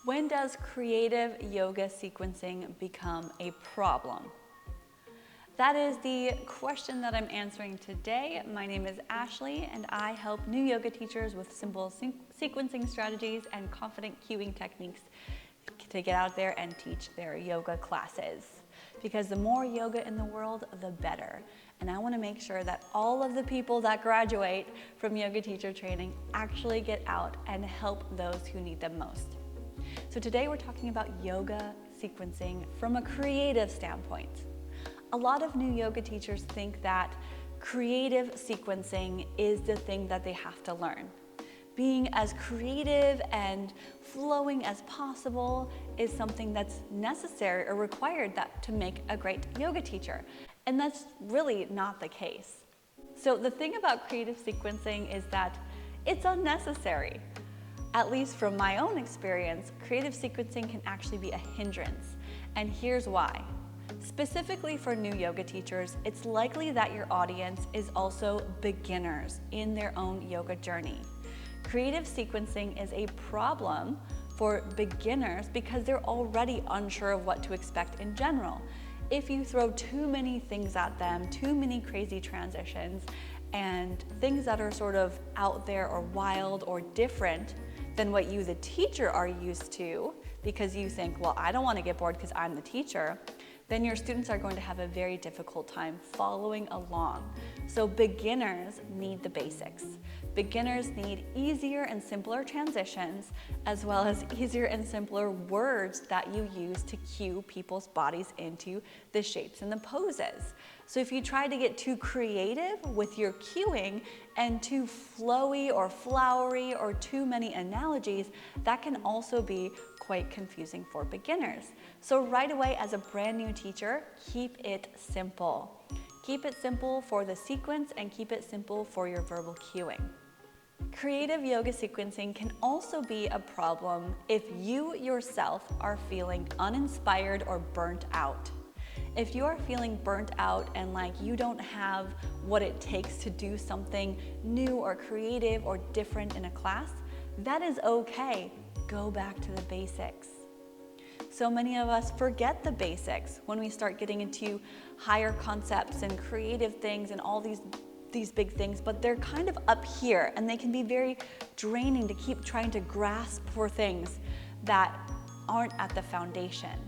When does creative yoga sequencing become a problem? That is the question that I'm answering today. My name is Ashley and I help new yoga teachers with simple sequencing strategies and confident cueing techniques to get out there and teach their yoga classes. Because the more yoga in the world, the better. And I want to make sure that all of the people that graduate from yoga teacher training actually get out and help those who need them most. So today we're talking about yoga sequencing from a creative standpoint. A lot of new yoga teachers think that creative sequencing is the thing that they have to learn. Being as creative and flowing as possible is something that's necessary or required to make a great yoga teacher. And that's really not the case. So the thing about creative sequencing is that it's unnecessary. At least from my own experience, creative sequencing can actually be a hindrance. And here's why. Specifically for new yoga teachers, it's likely that your audience is also beginners in their own yoga journey. Creative sequencing is a problem for beginners because they're already unsure of what to expect in general. If you throw too many things at them, too many crazy transitions, and things that are sort of out there or wild or different than what you, the teacher, are used to, because you think, well, I don't want to get bored because I'm the teacher, then your students are going to have a very difficult time following along. So beginners need the basics. Beginners need easier and simpler transitions, as well as easier and simpler words that you use to cue people's bodies into the shapes and the poses. So if you try to get too creative with your cueing and too flowy or flowery or too many analogies, that can also be quite confusing for beginners. So right away, as a brand new teacher, keep it simple. Keep it simple for the sequence and keep it simple for your verbal cueing. Creative yoga sequencing can also be a problem if you yourself are feeling uninspired or burnt out. If you are feeling burnt out and like you don't have what it takes to do something new or creative or different in a class, that is okay. Go back to the basics. So many of us forget the basics when we start getting into higher concepts and creative things and all these big things, but they're kind of up here and they can be very draining to keep trying to grasp for things that aren't at the foundation.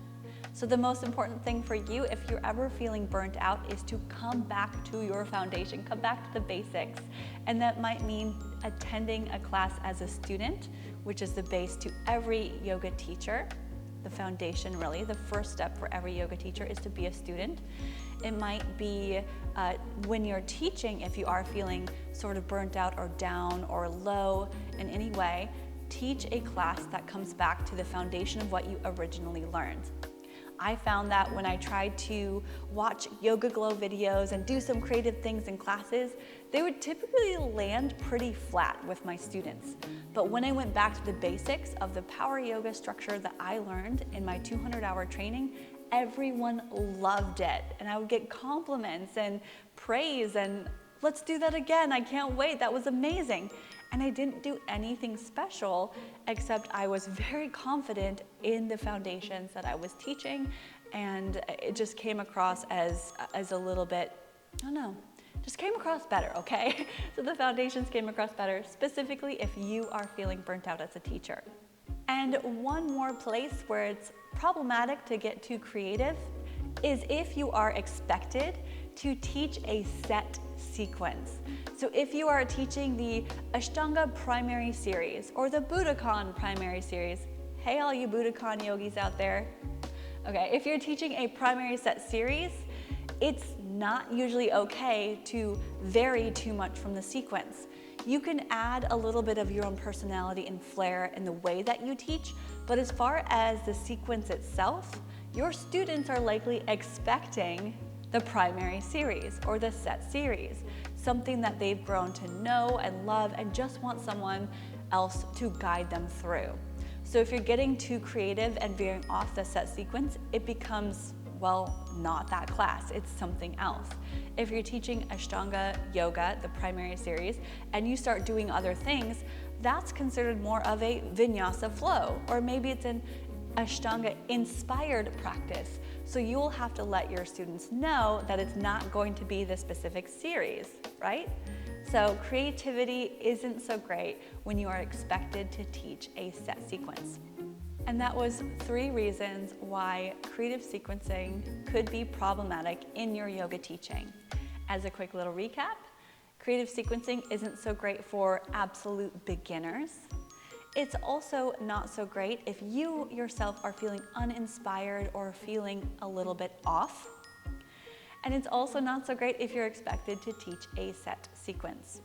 So the most important thing for you, if you're ever feeling burnt out, is to come back to your foundation, come back to the basics. And that might mean attending a class as a student, which is the base to every yoga teacher. The foundation, really, the first step for every yoga teacher is to be a student. It might be when you're teaching, if you are feeling sort of burnt out or down or low in any way, teach a class that comes back to the foundation of what you originally learned. I found that when I tried to watch Yoga Glow videos and do some creative things in classes, they would typically land pretty flat with my students. But when I went back to the basics of the power yoga structure that I learned in my 200-hour training, everyone loved it. And I would get compliments and praise and let's do that again. I can't wait. That was amazing. And I didn't do anything special except I was very confident in the foundations that I was teaching, and it just came across as a little bit, I don't know, just came across better, okay? So the foundations came across better, specifically if you are feeling burnt out as a teacher. And one more place where it's problematic to get too creative is if you are expected to teach a set sequence. So if you are teaching the Ashtanga primary series or the Budokan primary series, hey all you Budokan yogis out there. Okay, if you're teaching a primary set series, it's not usually okay to vary too much from the sequence. You can add a little bit of your own personality and flair in the way that you teach, but as far as the sequence itself, your students are likely expecting the primary series or the set series, something that they've grown to know and love and just want someone else to guide them through. So if you're getting too creative and veering off the set sequence, it becomes, well, not that class, it's something else. If you're teaching Ashtanga yoga, the primary series, and you start doing other things, that's considered more of a vinyasa flow, or maybe it's an Ashtanga inspired practice. So you'll have to let your students know that it's not going to be the specific series, right? So creativity isn't so great when you are expected to teach a set sequence. And that was 3 reasons why creative sequencing could be problematic in your yoga teaching. As a quick little recap, creative sequencing isn't so great for absolute beginners. It's also not so great if you yourself are feeling uninspired or feeling a little bit off. And it's also not so great if you're expected to teach a set sequence.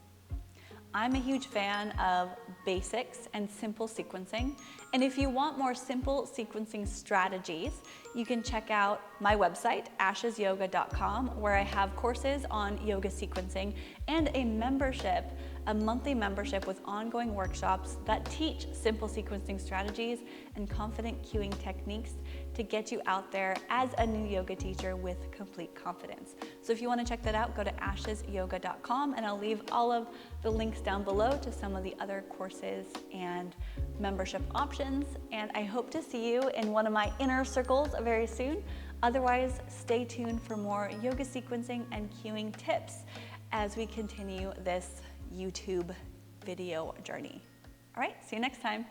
I'm a huge fan of basics and simple sequencing. And if you want more simple sequencing strategies, you can check out my website, ashesyoga.com, where I have courses on yoga sequencing and a membership, a monthly membership with ongoing workshops that teach simple sequencing strategies and confident cueing techniques to get you out there as a new yoga teacher with complete confidence. So if you want to check that out, go to ashesyoga.com, and I'll leave all of the links down below to some of the other courses and membership options. And I hope to see you in one of my inner circles very soon. Otherwise, stay tuned for more yoga sequencing and cueing tips as we continue this YouTube video journey. All right, see you next time.